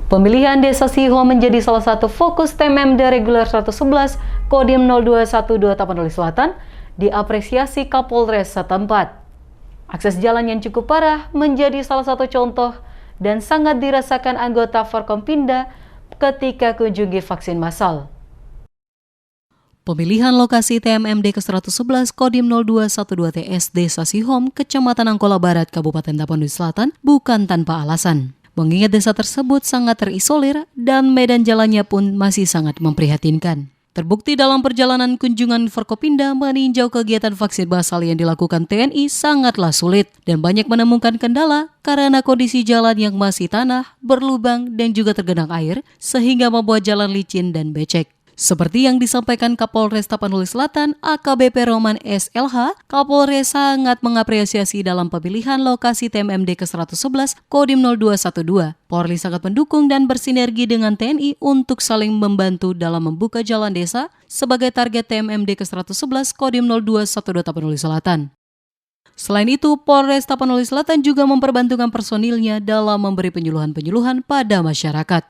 Pemilihan Desa Siho menjadi salah satu fokus TMMD Reguler 111 Kodim 0212 Tapanuli Selatan diapresiasi Kapolres setempat. Akses jalan yang cukup parah menjadi salah satu contoh dan sangat dirasakan anggota Forkompinda ketika kunjungi vaksin massal. Pemilihan lokasi TMMD ke-111 Kodim 0212 TS Desa Sihom, Kecamatan Angkola Barat, Kabupaten Tapanuli Selatan bukan tanpa alasan. Mengingat desa tersebut sangat terisolir dan medan jalannya pun masih sangat memprihatinkan. Terbukti dalam perjalanan kunjungan Forkopinda meninjau kegiatan vaksin massal yang dilakukan TNI sangatlah sulit dan banyak menemukan kendala karena kondisi jalan yang masih tanah, berlubang dan juga tergenang air sehingga membuat jalan licin dan becek. Seperti yang disampaikan Kapolres Tapanuli Selatan AKBP Roman SLH, Kapolres sangat mengapresiasi dalam pemilihan lokasi TMMD ke-111 Kodim 0212. Polri sangat mendukung dan bersinergi dengan TNI untuk saling membantu dalam membuka jalan desa sebagai target TMMD ke-111 Kodim 0212 Tapanuli Selatan. Selain itu, Polres Tapanuli Selatan juga memperbantukan personilnya dalam memberi penyuluhan-penyuluhan pada masyarakat.